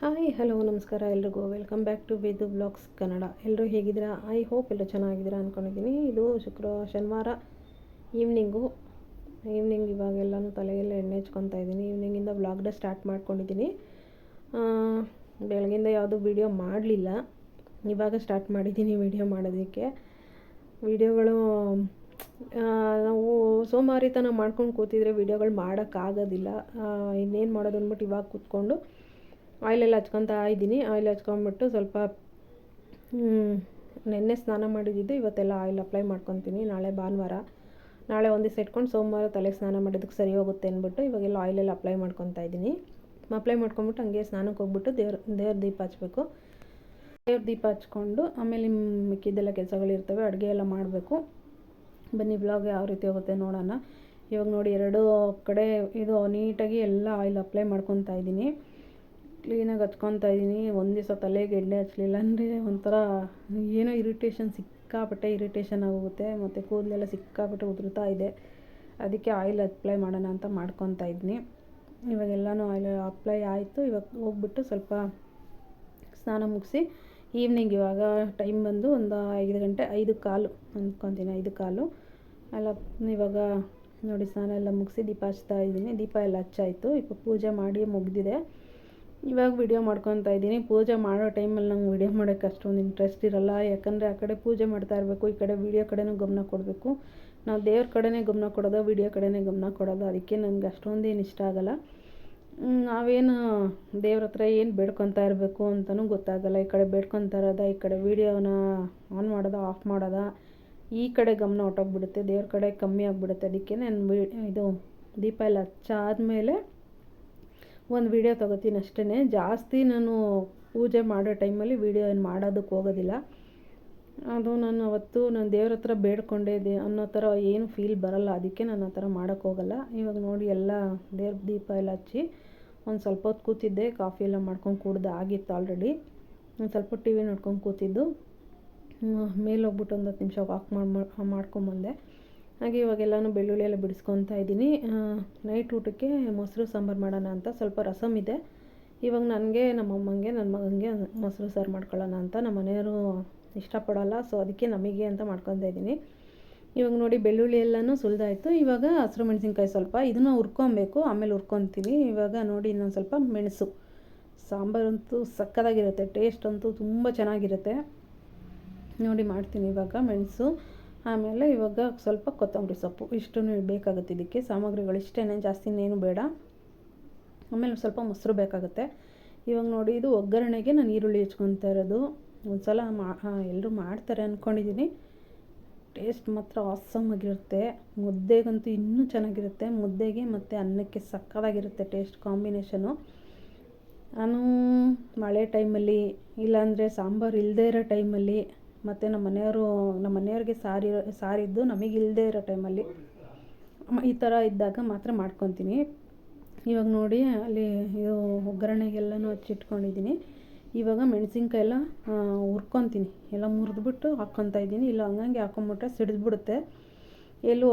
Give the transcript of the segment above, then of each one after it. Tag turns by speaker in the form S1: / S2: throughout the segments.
S1: Hi hello ನಮಸ್ಕಾರ ಎಲ್ರಿಗೂ welcome back to Vedu blogs Kannada. ಎಲ್ಲರೂ ಹೇಗಿದ್ದೀರಾ? ಐ ಹೋಪ್ ಎಲ್ಲ ಚೆನ್ನಾಗಿದ್ದೀರಾ ಅಂದ್ಕೊಂಡಿದ್ದೀನಿ. ಇದು ಶನಿವಾರ ಈವ್ನಿಂಗ್ ಇವಾಗೆಲ್ಲನೂ ತಲೆಗೆಲ್ಲ ಎಣ್ಣೆ ಹಚ್ಕೊತಾ ಇದ್ದೀನಿ. ಈವ್ನಿಂಗಿಂದ ಬ್ಲಾಗ್ನ ಸ್ಟಾರ್ಟ್ ಮಾಡ್ಕೊಂಡಿದ್ದೀನಿ. ಬೆಳಗಿಂದ ಯಾವುದೂ ವೀಡಿಯೋ ಮಾಡಲಿಲ್ಲ, ಇವಾಗ ಸ್ಟಾರ್ಟ್ ಮಾಡಿದ್ದೀನಿ ವೀಡಿಯೋ ಮಾಡೋದಕ್ಕೆ. ವೀಡಿಯೋಗಳು ನಾವು ಸೋಮಾರಿತನ ಮಾಡ್ಕೊಂಡು ಕೂತಿದ್ರೆ ವೀಡಿಯೋಗಳು ಮಾಡೋಕ್ಕಾಗೋದಿಲ್ಲ. ಇನ್ನೇನು ಮಾಡೋದು ಅಂದ್ಬಿಟ್ಟು ಇವಾಗ ಕೂತ್ಕೊಂಡು ಆಯಿಲೆಲ್ಲ ಹಚ್ಕೊತಾ ಇದ್ದೀನಿ. ಆಯಿಲ್ ಹಚ್ಕೊಂಬಿಟ್ಟು ಸ್ವಲ್ಪ ನೆನ್ನೆ ಸ್ನಾನ ಮಾಡಿದ್ದು, ಇವತ್ತೆಲ್ಲ ಆಯಿಲ್ ಅಪ್ಲೈ ಮಾಡ್ಕೊತೀನಿ. ನಾಳೆ ಭಾನುವಾರ, ನಾಳೆ ಒಂದು ದಿವಸ ಇಟ್ಕೊಂಡು ಸೋಮವಾರ ತಲೆಗೆ ಸ್ನಾನ ಮಾಡೋದಕ್ಕೆ ಸರಿ ಹೋಗುತ್ತೆ ಅಂದ್ಬಿಟ್ಟು ಇವಾಗೆಲ್ಲ ಆಯಿಲೆಲ್ಲ ಅಪ್ಲೈ ಮಾಡ್ಕೊತಾ ಇದ್ದೀನಿ. ಅಪ್ಲೈ ಮಾಡ್ಕೊಂಬಿಟ್ಟು ಹಂಗೆ ಸ್ನಾನಕ್ಕೆ ಹೋಗ್ಬಿಟ್ಟು ದೇವ್ರ ದೀಪ ಹಚ್ಚಬೇಕು. ದೇವ್ರ ದೀಪ ಹಚ್ಕೊಂಡು ಆಮೇಲೆ ಮಿಕ್ಕಿದ್ದೆಲ್ಲ ಕೆಲಸಗಳಿರ್ತವೆ, ಅಡುಗೆ ಎಲ್ಲ ಮಾಡಬೇಕು. ಬನ್ನಿ ಬ್ಲಾಗ್ ಯಾವ ರೀತಿ ಹೋಗುತ್ತೆ ನೋಡೋಣ. ಇವಾಗ ನೋಡಿ, ಎರಡು ಕಡೆ ಇದು ನೀಟಾಗಿ ಎಲ್ಲ ಆಯಿಲ್ ಅಪ್ಲೈ ಮಾಡ್ಕೊತಾ ಇದ್ದೀನಿ. ಕ್ಲೀನಾಗಿ ಹಚ್ಕೊತಾ ಇದ್ದೀನಿ. ಒಂದು ದಿವಸ ತಲೆಗೆ ಎಣ್ಣೆ ಹಚ್ಚಲಿಲ್ಲ ಅಂದರೆ ಒಂಥರ ಏನೋ ಸಿಕ್ಕಾಪಟ್ಟೆ ಇರಿಟೇಷನ್ ಆಗೋಗುತ್ತೆ. ಮತ್ತು ಕೂದಲೆಲ್ಲ ಸಿಕ್ಕಾಪಟ್ಟೆ ಉದುರುತ್ತಾ ಇದೆ. ಅದಕ್ಕೆ ಆಯಿಲ್ ಅಪ್ಲೈ ಮಾಡೋಣ ಅಂತ ಮಾಡ್ಕೊತಾ ಇದ್ದೀನಿ. ಇವಾಗೆಲ್ಲನೂ ಆಯಿಲ್ ಅಪ್ಲೈ ಆಯಿತು. ಇವಾಗ ಹೋಗ್ಬಿಟ್ಟು ಸ್ವಲ್ಪ ಸ್ನಾನ ಮುಗಿಸಿ ಈವ್ನಿಂಗ್, ಇವಾಗ ಟೈಮ್ ಬಂದು ಒಂದು 5 ಗಂಟೆ 5:15 ಅಂದ್ಕೊತೀನಿ, 5:15 ಎಲ್ಲ. ಇವಾಗ ನೋಡಿ ಸ್ನಾನ ಎಲ್ಲ ಮುಗಿಸಿ ದೀಪ ಹಚ್ತಾ ಇದ್ದೀನಿ. ದೀಪ ಎಲ್ಲ ಹಚ್ಚಾಯಿತು. ಇವಾಗ ಪೂಜೆ ಮಾಡಿ ಮುಗಿದಿದೆ. ಇವಾಗ ವಿಡಿಯೋ ಮಾಡ್ಕೊತಾ ಇದ್ದೀನಿ. ಪೂಜೆ ಮಾಡೋ ಟೈಮಲ್ಲಿ ನಂಗೆ ವಿಡಿಯೋ ಮಾಡೋಕ್ಕೆ ಅಷ್ಟೊಂದು ಇಂಟ್ರೆಸ್ಟ್ ಇರೋಲ್ಲ. ಯಾಕಂದರೆ ಆ ಕಡೆ ಪೂಜೆ ಮಾಡ್ತಾ ಇರಬೇಕು, ಈ ಕಡೆ ವಿಡಿಯೋ ಕಡೆನೂ ಗಮನ ಕೊಡಬೇಕು. ನಾವು ದೇವ್ರ ಕಡೆನೇ ಗಮನ ಕೊಡೋದು, ವಿಡಿಯೋ ಕಡೆನೇ ಗಮನ ಕೊಡೋದು. ಅದಕ್ಕೆ ನನಗೆ ಅಷ್ಟೊಂದೇನು ಇಷ್ಟ ಆಗೋಲ್ಲ. ನಾವೇನು ದೇವ್ರ ಹತ್ರ ಏನು ಬೇಡ್ಕೊತಾ ಇರಬೇಕು ಅಂತಲೂ ಗೊತ್ತಾಗಲ್ಲ. ಈ ಕಡೆ ಬೇಡ್ಕೊತಾ ಇರೋದ, ಈ ಕಡೆ ವೀಡಿಯೋನ ಆನ್ ಮಾಡೋದ ಆಫ್ ಮಾಡೋದ, ಈ ಕಡೆ ಗಮನ ಹೊಟ್ಟೋಗ್ಬಿಡುತ್ತೆ, ದೇವ್ರ ಕಡೆ ಕಮ್ಮಿ ಆಗಿಬಿಡುತ್ತೆ. ಅದಕ್ಕೆ ನಾನು ಇದು ದೀಪ ಎಲ್ಲ ಹಚ್ಚಾದ್ಮೇಲೆ ಒಂದು ವೀಡಿಯೋ ತೊಗೋತೀನಿ ಅಷ್ಟೇ. ಜಾಸ್ತಿ ನಾನು ಪೂಜೆ ಮಾಡೋ ಟೈಮಲ್ಲಿ ವೀಡಿಯೋ ಏನು ಮಾಡೋದಕ್ಕೆ ಹೋಗೋದಿಲ್ಲ. ಅದು ನಾನು ಅವತ್ತು ನಾನು ದೇವ್ರ ಹತ್ರ ಬೇಡ್ಕೊಂಡೆ ಅನ್ನೋ ಥರ ಏನು ಫೀಲ್ ಬರೋಲ್ಲ. ಅದಕ್ಕೆ ನಾನು ಆ ಥರ ಮಾಡೋಕ್ಕೆ ಹೋಗೋಲ್ಲ. ಇವಾಗ ನೋಡಿ ಎಲ್ಲ ದೇವ್ರ ದೀಪ ಎಲ್ಲ ಹಚ್ಚಿ ಒಂದು ಸ್ವಲ್ಪ ಹೊತ್ತು ಕೂತಿದ್ದೆ. ಕಾಫಿ ಎಲ್ಲ ಮಾಡ್ಕೊಂಡು ಕುಡ್ದು ಆಗಿತ್ತು ಆಲ್ರೆಡಿ. ಒಂದು ಸ್ವಲ್ಪ ಟಿ ವಿ ನೋಡ್ಕೊಂಡು ಕೂತಿದ್ದು. ಮೇಲೆ ಹೋಗ್ಬಿಟ್ಟು ಒಂದು 10 ನಿಮಿಷ ವಾಕ್ ಮಾಡ್ಕೊಂಬಂದೆ. ಹಾಗೆ ಇವಾಗೆಲ್ಲನೂ ಬೆಳ್ಳುಳ್ಳಿ ಎಲ್ಲ ಬಿಡಿಸ್ಕೊತಾ ಇದ್ದೀನಿ. ನೈಟ್ ಊಟಕ್ಕೆ ಮೊಸರು ಸಾಂಬಾರು ಮಾಡೋಣ ಅಂತ. ಸ್ವಲ್ಪ ರಸಮ್ ಇದೆ. ಇವಾಗ ನನಗೆ, ನಮ್ಮ ಅಮ್ಮಂಗೆ, ನನ್ನ ಮಗನಿಗೆ ಮೊಸರು ಸಾರು ಮಾಡ್ಕೊಳ್ಳೋಣ ಅಂತ. ನಮ್ಮ ಮನೆಯವರು ಇಷ್ಟಪಡೋಲ್ಲ, ಸೊ ಅದಕ್ಕೆ ನಮಗೆ ಅಂತ ಮಾಡ್ಕೊತಾ ಇದ್ದೀನಿ. ಇವಾಗ ನೋಡಿ ಬೆಳ್ಳುಳ್ಳಿ ಎಲ್ಲನೂ ಸುಲಿದಾಯಿತು. ಇವಾಗ ಹಸಿರು ಮೆಣಸಿನ್ಕಾಯಿ ಸ್ವಲ್ಪ ಇದನ್ನು ಹುರ್ಕೊಬೇಕು, ಆಮೇಲೆ ಹುರ್ಕೊತೀನಿ. ಇವಾಗ ನೋಡಿ ಇನ್ನೊಂದು ಸ್ವಲ್ಪ ಮೆಣಸು. ಸಾಂಬಾರಂತೂ ಸಕ್ಕತ್ತಾಗಿರುತ್ತೆ, ಟೇಸ್ಟ್ ಅಂತೂ ತುಂಬ ಚೆನ್ನಾಗಿರುತ್ತೆ. ನೋಡಿ ಮಾಡ್ತೀನಿ ಇವಾಗ ಮೆಣಸು. ಆಮೇಲೆ ಇವಾಗ ಸ್ವಲ್ಪ ಕೊತ್ತಂಬರಿ ಸೊಪ್ಪು, ಇಷ್ಟೂ ಬೇಕಾಗುತ್ತೆ ಇದಕ್ಕೆ. ಸಾಮಗ್ರಿಗಳು ಇಷ್ಟೇ, ಜಾಸ್ತಿ ಇನ್ನೇನು ಬೇಡ. ಆಮೇಲೆ ಸ್ವಲ್ಪ ಮೊಸರು ಬೇಕಾಗುತ್ತೆ. ಇವಾಗ ನೋಡಿ ಇದು ಒಗ್ಗರಣೆಗೆ ನಾನು ಈರುಳ್ಳಿ ಹೆಚ್ಕೊತಾ ಇರೋದು. ಒಂದು ಸಲ ಎಲ್ಲರೂ ಮಾಡ್ತಾರೆ ಅಂದ್ಕೊಂಡಿದ್ದೀನಿ. ಟೇಸ್ಟ್ ಮಾತ್ರ ಆಸಮ್ ಆಗಿರುತ್ತೆ. ಮುದ್ದೆಗಂತೂ ಇನ್ನೂ ಚೆನ್ನಾಗಿರುತ್ತೆ. ಮುದ್ದೆಗೆ ಮತ್ತು ಅನ್ನಕ್ಕೆ ಸಕ್ಕತ್ತಾಗಿರುತ್ತೆ ಟೇಸ್ಟ್ ಕಾಂಬಿನೇಷನು. ನಾನು ಮಳೆ ಟೈಮಲ್ಲಿ, ಇಲ್ಲಾಂದರೆ ಸಾಂಬಾರು ಇಲ್ಲದೇ ಇರೋ ಟೈಮಲ್ಲಿ, ಮತ್ತು ನಮ್ಮ ಮನೆಯವ್ರಿಗೆ ಸಾರಿದ್ದು ನಮಗಿಲ್ಲದೆ ಇರೋ ಟೈಮಲ್ಲಿ ಈ ಥರ ಇದ್ದಾಗ ಮಾತ್ರ ಮಾಡ್ಕೊತೀನಿ. ಇವಾಗ ನೋಡಿ ಅಲ್ಲಿ ಇದು ಒಗ್ಗರಣೆಗೆಲ್ಲನೂ ಹಚ್ಚಿಟ್ಕೊಂಡಿದ್ದೀನಿ. ಇವಾಗ ಮೆಣಸಿನ್ಕಾಯಿ ಎಲ್ಲ ಹುರ್ಕೊತೀನಿ. ಎಲ್ಲ ಮುರಿದ್ಬಿಟ್ಟು ಹಾಕ್ಕೊತಾ ಇದ್ದೀನಿ. ಇಲ್ಲ ಹಂಗಂಗೆ ಹಾಕ್ಕೊಂಬಿಟ್ರೆ ಸಿಡಿದ್ಬಿಡುತ್ತೆ. ಎಲ್ಲೂ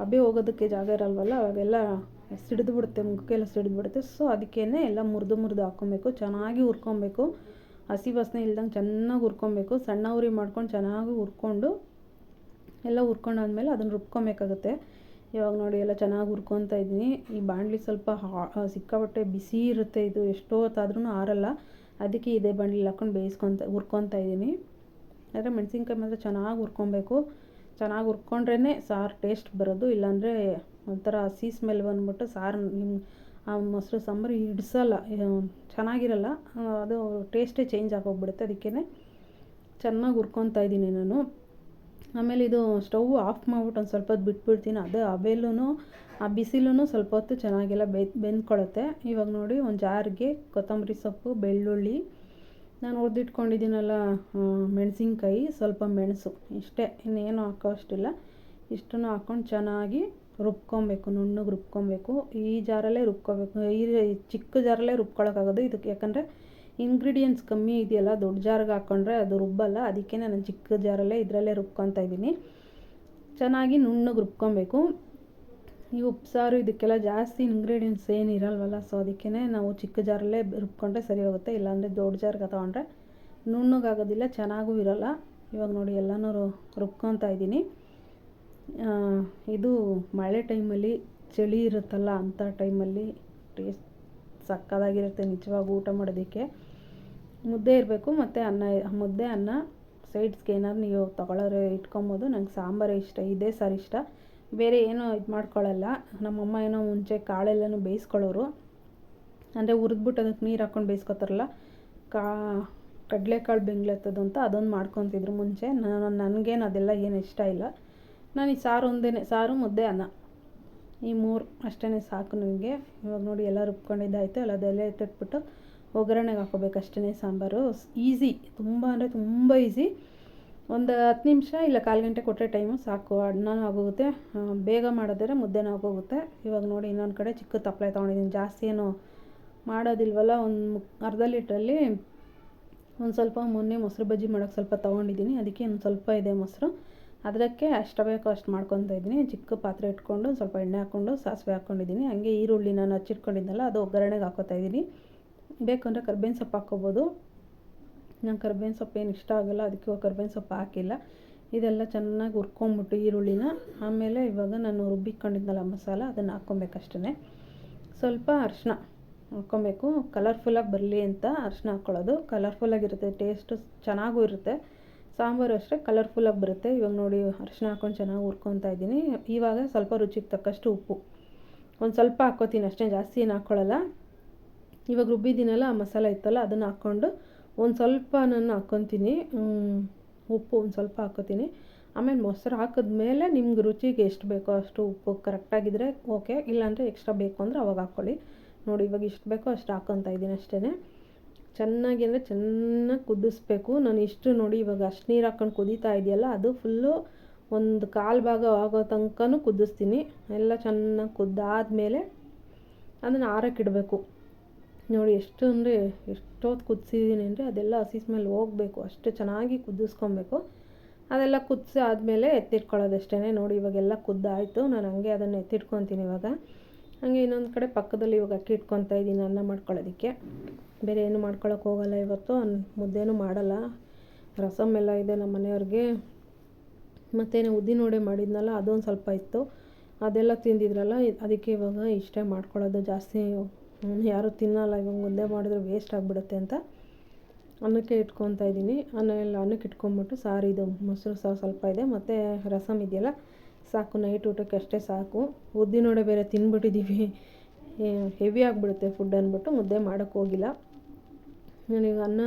S1: ಹಬೆ ಹೋಗೋದಕ್ಕೆ ಜಾಗ ಇರಲ್ವಲ್ಲ, ಅವಾಗೆಲ್ಲ ಸಿಡಿದ್ಬಿಡುತ್ತೆ, ಮುಖಕ್ಕೆಲ್ಲ ಸಿಡಿದ್ಬಿಡುತ್ತೆ. ಸೊ ಅದಕ್ಕೇ ಎಲ್ಲ ಮುರಿದು ಹಾಕ್ಕೊಬೇಕು. ಚೆನ್ನಾಗಿ ಹುರ್ಕೊಬೇಕು. ಹಸಿ ವಾಸನೆ ಇಲ್ದಂಗೆ ಚೆನ್ನಾಗಿ ಹುರ್ಕೊಬೇಕು. ಸಣ್ಣ ಉರಿ ಮಾಡ್ಕೊಂಡು ಚೆನ್ನಾಗಿ ಹುರ್ಕೊಂಡು ಎಲ್ಲ ಹುರ್ಕೊಂಡಾದ್ಮೇಲೆ ಅದನ್ನು ರುಬ್ಕೊಬೇಕಾಗುತ್ತೆ. ಇವಾಗ ನೋಡಿ ಎಲ್ಲ ಚೆನ್ನಾಗಿ ಹುರ್ಕೊತಾ ಇದ್ದೀನಿ. ಈ ಬಾಣಲಿ ಸ್ವಲ್ಪ ಸಿಕ್ಕಾಪಟ್ಟೆ ಬಿಸಿ ಇರುತ್ತೆ. ಇದು ಎಷ್ಟೋ ಹೊತ್ತಾದ್ರೂ ಆರಲ್ಲ. ಅದಕ್ಕೆ ಇದೇ ಬಾಣಲಿ ಹಾಕ್ಕೊಂಡು ಹುರ್ಕೊತಾ ಇದ್ದೀನಿ. ಆದರೆ ಮೆಣಸಿನ್ಕಾಯಿ ಮಾತ್ರ ಚೆನ್ನಾಗಿ ಹುರ್ಕೊಬೇಕು. ಚೆನ್ನಾಗಿ ಹುರ್ಕೊಂಡ್ರೇ ಸಾರು ಟೇಸ್ಟ್ ಬರೋದು. ಇಲ್ಲಾಂದರೆ ಒಂಥರ ಹಸಿ ಸ್ಮೆಲ್ ಬಂದ್ಬಿಟ್ಟು ಸಾರು ಆ ಮೊಸರು ಸಾಂಬಾರು ಹಿಡಿಸಲ್ಲ, ಚೆನ್ನಾಗಿರಲ್ಲ. ಅದು ಟೇಸ್ಟೇ ಚೇಂಜ್ ಆಗೋಗ್ಬಿಡುತ್ತೆ. ಅದಕ್ಕೇ ಚೆನ್ನಾಗಿ ಹುರ್ಕೊತಾ ಇದ್ದೀನಿ ನಾನು. ಆಮೇಲೆ ಇದು ಸ್ಟವ್ ಆಫ್ ಮಾಡಿಬಿಟ್ಟು ಒಂದು ಸ್ವಲ್ಪ ಹೊತ್ತು ಬಿಟ್ಬಿಡ್ತೀನಿ. ಅದೇ ಹಬೆಲೂ ಆ ಬಿಸಿಲೂ ಸ್ವಲ್ಪ ಹೊತ್ತು ಚೆನ್ನಾಗೆಲ್ಲ ಬೆಂದ್ಕೊಳ್ಳುತ್ತೆ. ಇವಾಗ ನೋಡಿ ಒಂದು ಜಾರ್ಗೆ ಕೊತ್ತಂಬರಿ ಸೊಪ್ಪು, ಬೆಳ್ಳುಳ್ಳಿ, ನಾನು ಹುರಿದಿಟ್ಕೊಂಡಿದ್ದೀನಲ್ಲ ಮೆಣಸಿನ್ಕಾಯಿ, ಸ್ವಲ್ಪ ಮೆಣಸು, ಇಷ್ಟೇ, ಇನ್ನೇನು ಹಾಕೋ ಅಷ್ಟಿಲ್ಲ. ಇಷ್ಟನ್ನು ಹಾಕ್ಕೊಂಡು ಚೆನ್ನಾಗಿ ರುಬ್ಕೊಬೇಕು, ನುಣ್ಣಗೆ ರುಬ್ಕೊಬೇಕು. ಈ ಜಾರಲ್ಲೇ ರುಬ್ಕೋಬೇಕು. ಈ ಚಿಕ್ಕ ಜಾರಲ್ಲೇ ರುಬ್ಕೊಳ್ಳೋಕ್ಕಾಗೋದು ಇದಕ್ಕೆ. ಯಾಕಂದರೆ ಇಂಗ್ರೀಡಿಯೆಂಟ್ಸ್ ಕಮ್ಮಿ ಇದೆಯಲ್ಲ, ದೊಡ್ಡ ಜಾರ್ಗೆ ಹಾಕ್ಕೊಂಡ್ರೆ ಅದು ರುಬ್ಬಲ್ಲ. ಅದಕ್ಕೆ ನಾನು ಚಿಕ್ಕ ಜಾರಲ್ಲೇ ಇದರಲ್ಲೇ ರುಬ್ಕೊತಾ ಇದ್ದೀನಿ. ಚೆನ್ನಾಗಿ ನುಣ್ಣಗೆ ರುಬ್ಕೊಬೇಕು. ಈ ಉಪ್ಸಾರು ಇದಕ್ಕೆಲ್ಲ ಜಾಸ್ತಿ ಇಂಗ್ರೀಡಿಯೆಂಟ್ಸ್ ಏನು ಇರಲ್ವಲ್ಲ, ಸೊ ಅದಕ್ಕೇ ನಾವು ಚಿಕ್ಕ ಜಾರಲ್ಲೇ ರುಬ್ಕೊಂಡ್ರೆ ಸರಿ ಹೋಗುತ್ತೆ. ಇಲ್ಲಾಂದರೆ ದೊಡ್ಡ ಜಾರ್ಗೆ ತೊಗೊಂಡ್ರೆ ನುಣ್ಣಗಾಗೋದಿಲ್ಲ, ಚೆನ್ನಾಗೂ ಇರೋಲ್ಲ. ಇವಾಗ ನೋಡಿ ಎಲ್ಲನೂ ರುಬ್ಕೊತಾ ಇದ್ದೀನಿ. ಇದು ಮಳೆ ಟೈಮಲ್ಲಿ ಚಳಿ ಇರುತ್ತಲ್ಲ, ಅಂಥ ಟೈಮಲ್ಲಿ ಟೇಸ್ಟ್ ಸಕ್ಕತ್ತಾಗಿರುತ್ತೆ ನಿಜವಾಗಿ ಊಟ ಮಾಡೋದಕ್ಕೆ. ಮುದ್ದೆ ಇರಬೇಕು ಮತ್ತು ಮುದ್ದೆ ಅನ್ನ ಸೈಡ್ಸ್ಗೆ ಏನಾದ್ರು ನೀವು ತೊಗೊಳೋರೆ ಇಟ್ಕೊಬೋದು. ನಂಗೆ ಸಾಂಬಾರೇ ಇಷ್ಟ, ಇದೇ ಸಾರು ಇಷ್ಟ, ಬೇರೆ ಏನೋ ಇದು ಮಾಡ್ಕೊಳ್ಳಲ್ಲ. ನಮ್ಮಮ್ಮ ಏನೋ ಮುಂಚೆ ಕಾಳೆಲ್ಲನೂ ಬೇಯಿಸ್ಕೊಳ್ಳೋರು, ಅಂದರೆ ಹುರಿದ್ಬಿಟ್ಟು ಅದಕ್ಕೆ ನೀರು ಹಾಕ್ಕೊಂಡು ಬೇಯಿಸ್ಕೊತಾರಲ್ಲ, ಕಡಲೆಕಾಳು ಬೆಂಗ್ಲೆತ್ತದು ಅಂತ ಅದೊಂದು ಮಾಡ್ಕೊತಿದ್ರು ಮುಂಚೆ. ನನಗೇನು ಅದೆಲ್ಲ ಏನು ಇಷ್ಟ ಇಲ್ಲ. ನಾನು ಈ ಸಾರು ಸಾರು ಮುದ್ದೆ ಅನ್ನ ಈ 3 ಅಷ್ಟೇ ಸಾಕು ನನಗೆ. ಇವಾಗ ನೋಡಿ ಎಲ್ಲ ರುಬ್ಕೊಂಡಿದ್ದಾಯಿತು. ಅದೆಲ್ಲ ಎತ್ತಿಟ್ಬಿಟ್ಟು ಒಗ್ಗರಣೆಗೆ ಹಾಕೋಬೇಕು ಅಷ್ಟೇ. ಸಾಂಬಾರು ಈಸಿ, ತುಂಬ ಅಂದರೆ ತುಂಬ ಈಸಿ. ಒಂದು 10 ನಿಮಿಷ ಇಲ್ಲ 1/4 ಗಂಟೆ ಕೊಟ್ಟರೆ ಟೈಮು ಸಾಕು, ಅನ್ನನೂ ಆಗೋಗುತ್ತೆ. ಬೇಗ ಮಾಡಿದ್ರೆ ಮುದ್ದೆನೂ ಆಗೋಗುತ್ತೆ. ಇವಾಗ ನೋಡಿ ಇನ್ನೊಂದು ಕಡೆ ಚಿಕ್ಕ ತಪ್ಪಲೆ ತೊಗೊಂಡಿದ್ದೀನಿ, ಜಾಸ್ತಿ ಏನು ಮಾಡೋದಿಲ್ವಲ್ಲ. ಒಂದು ಅರ್ಧ ಲೀಟ್ರಲ್ಲಿ ಒಂದು ಸ್ವಲ್ಪ ಮೊನ್ನೆ ಮೊಸರು ಬಜ್ಜಿ ಮಾಡೋಕ್ಕೆ ಸ್ವಲ್ಪ ತೊಗೊಂಡಿದ್ದೀನಿ, ಅದಕ್ಕೆ ಒಂದು ಸ್ವಲ್ಪ ಇದೆ ಮೊಸರು. ಅದಕ್ಕೆ ಅಷ್ಟು ಬೇಕೋ ಅಷ್ಟು ಮಾಡ್ಕೊತಾ ಇದ್ದೀನಿ. ಚಿಕ್ಕ ಪಾತ್ರೆ ಇಟ್ಕೊಂಡು ಸ್ವಲ್ಪ ಎಣ್ಣೆ ಹಾಕ್ಕೊಂಡು ಸಾಸಿವೆ ಹಾಕ್ಕೊಂಡಿದ್ದೀನಿ. ಹಂಗೆ ಈರುಳ್ಳಿ ನಾನು ಹಚ್ಚಿಟ್ಕೊಂಡಿದ್ದೆನಲ್ಲ ಅದು ಒಗ್ಗರಣೆಗೆ ಹಾಕೋತಾ ಇದ್ದೀನಿ. ಬೇಕಂದರೆ ಕರ್ಬೇವಿನ ಸೊಪ್ಪು ಹಾಕ್ಕೊಬೋದು. ನಂಗೆ ಕರ್ಬೇವಿನ ಸೊಪ್ಪು ಏನು ಇಷ್ಟ ಆಗೋಲ್ಲ, ಅದಕ್ಕೆ ಕರ್ಬೇವಿನ ಸೊಪ್ಪು ಹಾಕಿಲ್ಲ. ಇದೆಲ್ಲ ಚೆನ್ನಾಗಿ ಹುರ್ಕೊಂಬಿಟ್ಟು ಈರುಳ್ಳಿನ, ಆಮೇಲೆ ಇವಾಗ ನಾನು ರುಬ್ಬಿಕೊಂಡಿದ್ದೆನಲ್ಲ ಮಸಾಲ ಅದನ್ನು ಹಾಕ್ಕೊಬೇಕಷ್ಟೇ. ಸ್ವಲ್ಪ ಅರಿಶಿನ ಹಾಕ್ಕೊಬೇಕು, ಕಲರ್ಫುಲ್ಲಾಗಿ ಬರಲಿ ಅಂತ ಅರಿಶಿನ ಹಾಕ್ಕೊಳ್ಳೋದು. ಕಲರ್ಫುಲ್ಲಾಗಿರುತ್ತೆ, ಟೇಸ್ಟು ಚೆನ್ನಾಗೂ ಇರುತ್ತೆ. ಸಾಂಬಾರು ಅಷ್ಟೇ ಕಲರ್ಫುಲ್ಲಾಗಿ ಬರುತ್ತೆ. ಇವಾಗ ನೋಡಿ ಅರಿಶಿನ ಹಾಕ್ಕೊಂಡು ಚೆನ್ನಾಗಿ ಹುರ್ಕೊತಾ ಇದ್ದೀನಿ. ಇವಾಗ ಸ್ವಲ್ಪ ರುಚಿಗೆ ತಕ್ಕಷ್ಟು ಉಪ್ಪು ಒಂದು ಸ್ವಲ್ಪ ಹಾಕ್ಕೋತೀನಿ ಅಷ್ಟೇ, ಜಾಸ್ತಿ ಏನು ಹಾಕ್ಕೊಳ್ಳಲ್ಲ. ಇವಾಗ ರುಬ್ಬಿದ್ದೀನಲ್ಲ ಆ ಮಸಾಲೆ ಇತ್ತಲ್ಲ ಅದನ್ನು ಹಾಕ್ಕೊಂಡು ಒಂದು ಸ್ವಲ್ಪ ನಾನು ಹಾಕ್ಕೊತೀನಿ, ಉಪ್ಪು ಒಂದು ಸ್ವಲ್ಪ ಹಾಕ್ಕೋತೀನಿ. ಆಮೇಲೆ ಮೊಸರು ಹಾಕಿದ್ಮೇಲೆ ನಿಮ್ಗೆ ರುಚಿಗೆ ಎಷ್ಟು ಬೇಕೋ ಅಷ್ಟು ಉಪ್ಪು ಕರೆಕ್ಟಾಗಿದ್ದರೆ ಓಕೆ, ಇಲ್ಲಾಂದರೆ ಎಕ್ಸ್ಟ್ರಾ ಬೇಕು ಅಂದರೆ ಅವಾಗ ಹಾಕ್ಕೊಳ್ಳಿ. ನೋಡಿ ಇವಾಗ ಇಷ್ಟು ಬೇಕೋ ಅಷ್ಟು ಹಾಕ್ಕೊತಾ ಇದ್ದೀನಿ ಅಷ್ಟೇ. ಚೆನ್ನಾಗಿ ಅಂದರೆ ಚೆನ್ನಾಗಿ ಕುದಿಸ್ಬೇಕು. ನಾನು ಇಷ್ಟು ನೋಡಿ ಇವಾಗ ಅಷ್ಟು ನೀರು ಹಾಕ್ಕೊಂಡು ಕುದೀತಾ ಇದೆಯಲ್ಲ, ಅದು ಫುಲ್ಲು ಒಂದು 1/4 ಭಾಗ ಆಗೋ ತನಕನೂ ಕುದಿಸ್ತೀನಿ. ಎಲ್ಲ ಚೆನ್ನಾಗಿ ಕುದ್ದಾದಮೇಲೆ ಅದನ್ನು ಆರೋಕ್ಕಿಡಬೇಕು. ನೋಡಿ ಎಷ್ಟು ಅಂದರೆ ಎಷ್ಟೊತ್ತು ಕುದಿಸಿದ್ದೀನಿ ಅಂದರೆ ಅದೆಲ್ಲ ಹಸಿ ಸ್ಮೆಲ್ ಹೋಗಬೇಕು, ಅಷ್ಟು ಚೆನ್ನಾಗಿ ಕುದಿಸ್ಕೊಬೇಕು. ಅದೆಲ್ಲ ಕುದಿಸಿ ಆದಮೇಲೆ ಎತ್ತಿಟ್ಕೊಳ್ಳೋದಷ್ಟೇ. ನೋಡಿ ಇವಾಗೆಲ್ಲ ಕುದ್ದಾಯಿತು, ನಾನು ಹಂಗೆ ಅದನ್ನು ಎತ್ತಿಟ್ಕೊತೀನಿ ಇವಾಗ. ಹಾಗೆ ಇನ್ನೊಂದು ಕಡೆ ಪಕ್ಕದಲ್ಲಿ ಇವಾಗ ಅಕ್ಕಿ ಇಟ್ಕೊತಾ ಇದ್ದೀನಿ ಅನ್ನ ಮಾಡ್ಕೊಳ್ಳೋದಕ್ಕೆ. ಬೇರೆ ಏನು ಮಾಡ್ಕೊಳಕ್ಕೆ ಹೋಗಲ್ಲ ಇವತ್ತು, ಮುದ್ದೆನೂ ಮಾಡಲ್ಲ. ರಸಮ್ ಎಲ್ಲ ಇದೆ ನಮ್ಮ ಮನೆಯವ್ರಿಗೆ. ಮತ್ತೇನು ಉದ್ದಿನ ವಡೆ ಮಾಡಿದ್ನಲ್ಲ ಅದೊಂದು ಸ್ವಲ್ಪ ಇತ್ತು, ಅದೆಲ್ಲ ತಿಂದಿದ್ರಲ್ಲ, ಅದಕ್ಕೆ ಇವಾಗ ಇಷ್ಟೇ ಮಾಡ್ಕೊಳ್ಳೋದು. ಜಾಸ್ತಿ ಯಾರೂ ತಿನ್ನಲ್ಲ, ಇವಾಗ ಮುದ್ದೆ ಮಾಡಿದ್ರೆ ವೇಸ್ಟ್ ಆಗಿಬಿಡುತ್ತೆ ಅಂತ ಅನ್ನಕ್ಕೆ ಇಟ್ಕೊತಾ ಇದ್ದೀನಿ. ಅನ್ನಕ್ಕೆ ಇಟ್ಕೊಂಬಿಟ್ಟು ಸಾರು ಇದು ಮೊಸರು ಸಾರು ಸ್ವಲ್ಪ ಇದೆ, ಮತ್ತು ರಸಮ್ ಇದೆಯಲ್ಲ ಸಾಕು, ನೈಟ್ ಊಟಕ್ಕೆ ಅಷ್ಟೇ ಸಾಕು. ಉದ್ದಿನ ವಡೆ ಬೇರೆ ತಿಂದ್ಬಿಟ್ಟಿದ್ದೀವಿ, ಹೆವಿ ಆಗಿಬಿಡುತ್ತೆ ಫುಡ್ ಅಂದ್ಬಿಟ್ಟು ಮುದ್ದೆ ಮಾಡೋಕ್ಕೆ ಹೋಗಿಲ್ಲ. ನನಗೆ ಅನ್ನ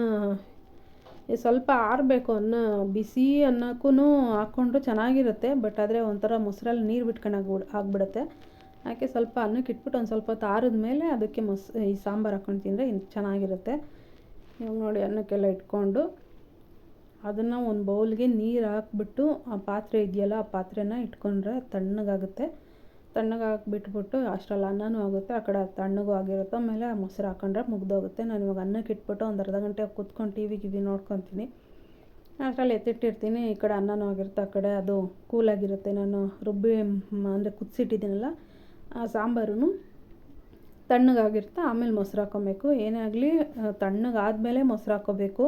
S1: ಸ್ವಲ್ಪ ಆರಬೇಕು, ಅನ್ನ ಬಿಸಿ ಅನ್ನಕ್ಕೂ ಹಾಕ್ಕೊಂಡ್ರೆ ಚೆನ್ನಾಗಿರುತ್ತೆ. ಬಟ್ ಆದರೆ ಒಂಥರ ಮೊಸರಲ್ಲಿ ನೀರು ಬಿಟ್ಕೊಂಡು ಆಗಿಬಿಡುತ್ತೆ. ಯಾಕೆ ಸ್ವಲ್ಪ ಅನ್ನಕ್ಕೆ ಇಟ್ಬಿಟ್ಟು ಒಂದು ಸ್ವಲ್ಪ ಹೊತ್ತು ಆರಿದ್ಮೇಲೆ ಅದಕ್ಕೆ ಈ ಸಾಂಬಾರು ಹಾಕ್ಕೊಂಡು ತಿಂದರೆ ಚೆನ್ನಾಗಿರುತ್ತೆ. ಇವಾಗ ನೋಡಿ ಅನ್ನಕ್ಕೆಲ್ಲ ಇಟ್ಕೊಂಡು ಅದನ್ನು ಒಂದು ಬೌಲ್ಗೆ ನೀರು ಹಾಕ್ಬಿಟ್ಟು ಆ ಪಾತ್ರೆ ಇದೆಯಲ್ಲ ಆ ಪಾತ್ರೆನ ಇಟ್ಕೊಂಡ್ರೆ ತಣ್ಣಗಾಗುತ್ತೆ. ತಣ್ಣಗಾಗಿಬಿಟ್ಬಿಟ್ಟು ಅಷ್ಟರಲ್ಲಿ ಅನ್ನನೂ ಆಗುತ್ತೆ, ಆ ಕಡೆ ತಣ್ಣಗೂ ಆಗಿರುತ್ತೆ. ಆಮೇಲೆ ಮೊಸರು ಹಾಕ್ಕೊಂಡ್ರೆ ಮುಗ್ದೋಗುತ್ತೆ. ನಾನು ಇವಾಗ ಅನ್ನಕ್ಕೆ ಇಟ್ಬಿಟ್ಟು ಒಂದು ಅರ್ಧ ಗಂಟೆ ಕೂತ್ಕೊಂಡು ಟಿವಿ ನೋಡ್ಕೊತೀನಿ. ಅಷ್ಟರಲ್ಲಿ ಎತ್ತಿಟ್ಟಿರ್ತೀನಿ. ಈ ಕಡೆ ಅನ್ನನೂ ಆಗಿರುತ್ತೆ, ಆ ಕಡೆ ಅದು ಕೂಲಾಗಿರುತ್ತೆ. ನಾನು ರುಬ್ಬಿ ಅಂದರೆ ಕುದಿಸಿಟ್ಟಿದ್ದೀನಲ್ಲ ಆ ಸಾಂಬಾರು ತಣ್ಣಗಾಗಿರುತ್ತೆ. ಆಮೇಲೆ ಮೊಸರು ಹಾಕ್ಕೊಬೇಕು. ಏನೇ ಆಗಲಿ ತಣ್ಣಗಾದಮೇಲೆ ಮೊಸರು ಹಾಕ್ಕೋಬೇಕು.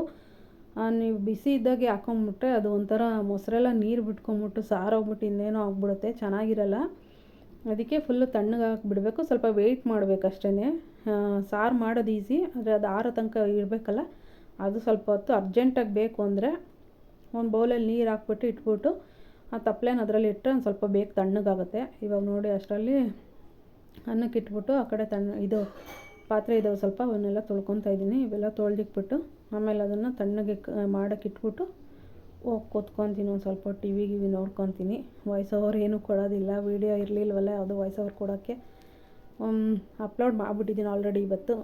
S1: ನೀವು ಬಿಸಿ ಇದ್ದಾಗೆ ಹಾಕ್ಕೊಂಬಿಟ್ರೆ ಅದು ಒಂಥರ ಮೊಸರೆಲ್ಲ ನೀರು ಬಿಟ್ಕೊಂಬಿಟ್ಟು ಸಾರೋಗ್ಬಿಟ್ಟು ಇನ್ನೇನೋ ಆಗ್ಬಿಡುತ್ತೆ, ಚೆನ್ನಾಗಿರಲ್ಲ. ಅದಕ್ಕೆ ಫುಲ್ಲು ತಣ್ಣಗಾಕಿಬಿಡಬೇಕು. ಸ್ವಲ್ಪ ವೆಯ್ಟ್ ಮಾಡಬೇಕು ಅಷ್ಟೇ. ಸಾರು ಮಾಡೋದು ಈಸಿ, ಆದರೆ ಅದು ಆರೋ ತನಕ ಇರಬೇಕಲ್ಲ, ಅದು ಸ್ವಲ್ಪ ಹೊತ್ತು ಅರ್ಜೆಂಟಾಗಿ ಬೇಕು ಅಂದರೆ ಒಂದು ಬೌಲಲ್ಲಿ ನೀರು ಹಾಕ್ಬಿಟ್ಟು ಇಟ್ಬಿಟ್ಟು ಆ ತಪ್ಪಲೆನ ಅದರಲ್ಲಿ ಇಟ್ಟರೆ ಒಂದು ಸ್ವಲ್ಪ ಬೇಗ ತಣ್ಣಗಾಗುತ್ತೆ. ಇವಾಗ ನೋಡಿ ಅಷ್ಟರಲ್ಲಿ ಅನ್ನಕ್ಕೆ ಇಟ್ಬಿಟ್ಟು ಆ ಕಡೆ ಇದು ಪಾತ್ರೆ ಇದ್ದಾವೆ ಸ್ವಲ್ಪ, ಅವನ್ನೆಲ್ಲ ತೊಳ್ಕೊತಾ ಇದ್ದೀನಿ. ಇವೆಲ್ಲ ತೊಳೆದಿಟ್ಬಿಟ್ಟು ಆಮೇಲೆ ಅದನ್ನು ತಣ್ಣಗೆ ಮಾಡೋಕ್ಕೆ ಇಟ್ಬಿಟ್ಟು ಹೋಗಿ ಕೂತ್ಕೊತೀನಿ. ಒಂದು ಸ್ವಲ್ಪ ಟಿವಿ ನೋಡ್ಕೊತೀನಿ. ವಾಯ್ಸ್ ಓವರ್ ಏನೂ ಕೊಡೋದಿಲ್ಲ, ವೀಡಿಯೋ ಇರಲಿಲ್ವಲ್ಲ ಅದು ವಾಯ್ಸ್ ಓವರ್ ಕೊಡೋಕ್ಕೆ. ಅಪ್ಲೋಡ್ ಮಾಡಿಬಿಟ್ಟಿದ್ದೀನಿ ಆಲ್ರೆಡಿ ಇವತ್ತು.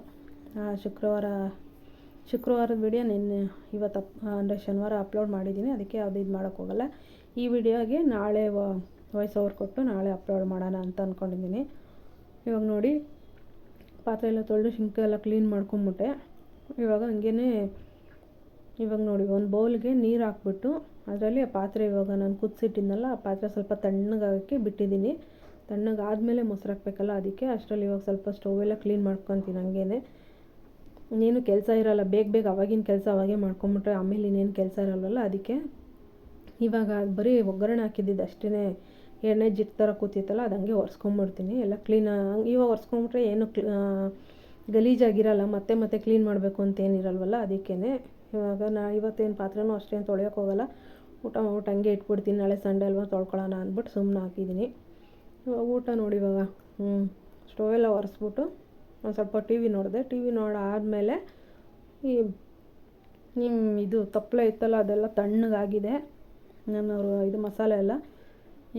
S1: ಶುಕ್ರವಾರದ ವೀಡಿಯೋ ಇವತ್ತು ಅಂದರೆ ಶನಿವಾರ ಅಪ್ಲೋಡ್ ಮಾಡಿದ್ದೀನಿ, ಅದಕ್ಕೆ ಯಾವುದು ಇದು ಮಾಡೋಕ್ಕೋಗಲ್ಲ. ಈ ವಿಡಿಯೋಗೆ ನಾಳೆ ವಾಯ್ಸ್ ಓವರ್ ಕೊಟ್ಟು ನಾಳೆ ಅಪ್ಲೋಡ್ ಮಾಡೋಣ ಅಂತ ಅಂದ್ಕೊಂಡಿದ್ದೀನಿ. ಇವಾಗ ನೋಡಿ ಪಾತ್ರೆ ಎಲ್ಲ ತೊಳೆದು ಸಿಂಕ್ ಎಲ್ಲ ಕ್ಲೀನ್ ಮಾಡ್ಕೊಂಬಿಟ್ಟೆ. ಇವಾಗ ಹಂಗೇ ಇವಾಗ ನೋಡಿ ಒಂದು ಬೌಲ್ಗೆ ನೀರು ಹಾಕ್ಬಿಟ್ಟು ಅದರಲ್ಲಿ ಆ ಪಾತ್ರೆ ಇವಾಗ ನಾನು ಕುದಿಸಿಟ್ಟಿದ್ನಲ್ಲ ಆ ಪಾತ್ರೆ ಸ್ವಲ್ಪ ತಣ್ಣಗಾಗೋಕ್ಕೆ ಬಿಟ್ಟಿದ್ದೀನಿ. ತಣ್ಣಗಾದಮೇಲೆ ಮೊಸರು ಹಾಕಬೇಕಲ್ಲ, ಅದಕ್ಕೆ ಅಷ್ಟರಲ್ಲಿ ಇವಾಗ ಸ್ವಲ್ಪ ಸ್ಟೌವೆಲ್ಲ ಕ್ಲೀನ್ ಮಾಡ್ಕೊತೀನಿ ಹಂಗೇ. ಇನ್ನೇನು ಕೆಲಸ ಇರೋಲ್ಲ, ಬೇಗ ಬೇಗ ಅವಾಗಿನ ಕೆಲಸ ಅವಾಗೇ ಮಾಡ್ಕೊಂಬಿಟ್ರೆ ಆಮೇಲೆ ಇನ್ನೇನು ಕೆಲಸ ಇರೋಲ್ವಲ್ಲ, ಅದಕ್ಕೆ ಇವಾಗ ಬರೀ ಒಗ್ಗರಣೆ ಹಾಕಿದ್ದಿದ್ದು ಅಷ್ಟೇ, ಎಣ್ಣೆ ಜಿಟ್ಟು ಥರ ಕೂತಿತ್ತಲ್ಲ ಅದು ಹಂಗೆ ಒರೆಸ್ಕೊಂಬಿಡ್ತೀನಿ ಎಲ್ಲ ಕ್ಲೀನಾಗಿ. ಇವಾಗ ಒರೆಸ್ಕೊಂಬಿಟ್ರೆ ಏನು ಗಲೀಜಾಗಿರಲ್ಲ, ಮತ್ತೆ ಮತ್ತೆ ಕ್ಲೀನ್ ಮಾಡಬೇಕು ಅಂತೇನಿರಲ್ವಲ್ಲ, ಅದಕ್ಕೇ. ಇವಾಗ ಇವತ್ತೇನು ಪಾತ್ರೆನೂ ಅಷ್ಟೇನು ತೊಳೆಯೋಕೆ ಹೋಗಲ್ಲ, ಊಟ ಮಾಡ್ಬಿಟ್ಟು ಹಂಗೆ ಇಟ್ಬಿಡ್ತೀನಿ, ನಾಳೆ ಸಂಡೇ ಅಲ್ವಾ ತೊಳ್ಕೊಳ್ಳೋಣ ಅಂದ್ಬಿಟ್ಟು ಸುಮ್ಮನೆ ಹಾಕಿದ್ದೀನಿ. ಇವಾಗ ಊಟ ನೋಡಿ ಇವಾಗ ಸ್ಟೋವೆಲ್ಲ ಒರೆಸ್ಬಿಟ್ಟು ಒಂದು ಸ್ವಲ್ಪ ಟಿ ವಿ ನೋಡಿದೆ. ಟಿ ವಿ ನೋಡಾದಮೇಲೆ ಇದು ತಪ್ಪಲೆ ಇತ್ತಲ್ಲ ಅದೆಲ್ಲ ತಣ್ಣಗಾಗಿದೆ, ನಾನು ಇದು ಮಸಾಲೆ ಎಲ್ಲ.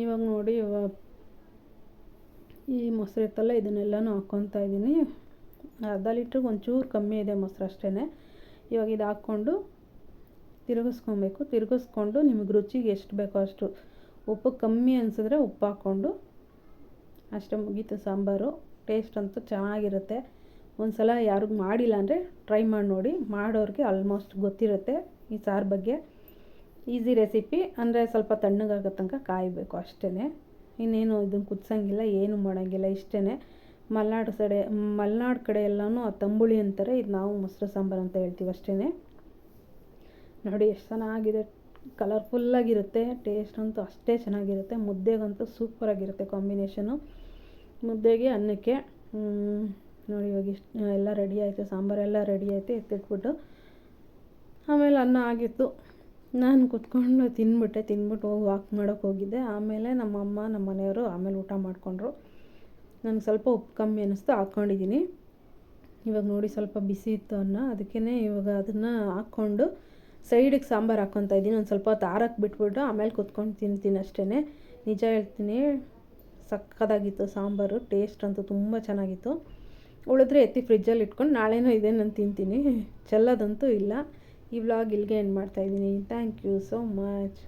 S1: ಇವಾಗ ನೋಡಿ ಇವಾಗ ಈ ಮೊಸರು ಇತ್ತಲ್ಲ ಇದನ್ನೆಲ್ಲನೂ ಹಾಕ್ಕೊತಾ ಇದ್ದೀನಿ. ಅರ್ಧ ಲೀಟ್ರಿಗೆ ಒಂಚೂರು ಕಮ್ಮಿ ಇದೆ ಮೊಸರು ಅಷ್ಟೇ. ಇವಾಗ ಇದು ಹಾಕ್ಕೊಂಡು ತಿರುಗಿಸ್ಕೊಂಡು ನಿಮಗೆ ರುಚಿಗೆ ಎಷ್ಟು ಬೇಕೋ ಅಷ್ಟು ಉಪ್ಪು ಕಮ್ಮಿ ಅನಿಸಿದ್ರೆ ಉಪ್ಪು ಹಾಕ್ಕೊಂಡು ಅಷ್ಟೇ, ಮುಗೀತು ಸಾಂಬಾರು. ಟೇಸ್ಟ್ ಅಂತೂ ಚೆನ್ನಾಗಿರುತ್ತೆ. ಒಂದು ಸಲ ಯಾರಿಗೂ ಮಾಡಿಲ್ಲ ಅಂದರೆ ಟ್ರೈ ಮಾಡಿ ನೋಡಿ, ಮಾಡೋರಿಗೆ ಆಲ್ಮೋಸ್ಟ್ ಗೊತ್ತಿರುತ್ತೆ ಈ ಸಾರು ಬಗ್ಗೆ. ಈಸಿ ರೆಸಿಪಿ, ಅಂದರೆ ಸ್ವಲ್ಪ ತಣ್ಣಗಾಗೋ ತನಕ ಕಾಯಬೇಕು ಅಷ್ಟೇ, ಇನ್ನೇನು ಇದನ್ನು ಕುದಿಸಂಗಿಲ್ಲ, ಏನು ಮಾಡೋಂಗಿಲ್ಲ, ಇಷ್ಟೇ. ಮಲೆನಾಡು ಕಡೆ ಎಲ್ಲನೂ ತಂಬುಳಿ ಅಂತಾರೆ, ಇದು ನಾವು ಮೊಸರು ಸಾಂಬಾರು ಅಂತ ಹೇಳ್ತೀವಿ ಅಷ್ಟೇ. ನೋಡಿ ಎಷ್ಟು ಚೆನ್ನಾಗಿದೆ, ಕಲರ್ಫುಲ್ಲಾಗಿರುತ್ತೆ, ಟೇಸ್ಟ್ ಅಂತೂ ಅಷ್ಟೇ ಚೆನ್ನಾಗಿರುತ್ತೆ. ಮುದ್ದೆಗಂತೂ ಸೂಪರಾಗಿರುತ್ತೆ ಕಾಂಬಿನೇಷನು, ಮುದ್ದೆಗೆ ಅನ್ನಕ್ಕೆ. ನೋಡಿ ಇವಾಗ ಇಷ್ಟು ಎಲ್ಲ ರೆಡಿ ಆಯಿತು, ಸಾಂಬಾರೆಲ್ಲ ರೆಡಿ ಆಯಿತು, ಎತ್ತಿಟ್ಬಿಟ್ಟು ಆಮೇಲೆ ಅನ್ನ ಆಗಿತ್ತು. ನಾನು ಕುತ್ಕೊಂಡು ತಿಂದ್ಬಿಟ್ಟು ಹೋಗಿ ವಾಕ್ ಮಾಡೋಕ್ಕೆ ಹೋಗಿದ್ದೆ. ಆಮೇಲೆ ನಮ್ಮಮ್ಮ ನಮ್ಮ ಮನೆಯವರು ಆಮೇಲೆ ಊಟ ಮಾಡಿಕೊಂಡ್ರು. ನನಗೆ ಸ್ವಲ್ಪ ಉಪ್ಪು ಕಮ್ಮಿ ಅನ್ನಿಸ್ತು, ಹಾಕ್ಕೊಂಡಿದ್ದೀನಿ. ಇವಾಗ ನೋಡಿ ಸ್ವಲ್ಪ ಬಿಸಿ ಇತ್ತು ಅನ್ನ, ಅದಕ್ಕೇ ಇವಾಗ ಅದನ್ನು ಹಾಕ್ಕೊಂಡು ಸೈಡಿಗೆ ಸಾಂಬಾರು ಹಾಕ್ಕೊತಾ ಇದ್ದೀನಿ. ಒಂದು ಸ್ವಲ್ಪ ಹೊತ್ತು ಆರಕ್ಕೆ ಬಿಟ್ಬಿಟ್ಟು ಆಮೇಲೆ ಕುತ್ಕೊಂಡು ತಿಂತೀನಿ ಅಷ್ಟೇ. ನಿಜ ಹೇಳ್ತೀನಿ, ಸಕ್ಕತ್ತಾಗಿತ್ತು ಸಾಂಬಾರು, ಟೇಸ್ಟ್ ಅಂತೂ ತುಂಬ ಚೆನ್ನಾಗಿತ್ತು. ಉಳಿದ್ರೆ ಎತ್ತಿ ಫ್ರಿಜ್ಜಲ್ಲಿ ಇಟ್ಕೊಂಡು ನಾಳೆನೂ ಇದೇ ನಾನು ತಿಂತೀನಿ, ಚೆಲ್ಲೋದಂತೂ ಇಲ್ಲ. ಈ ವ್ಲಾಗ್ ಇಲ್ಲಿಗೆ ಎಂಡ್ ಮಾಡ್ತಾಯಿದ್ದೀನಿ. Thank you so much.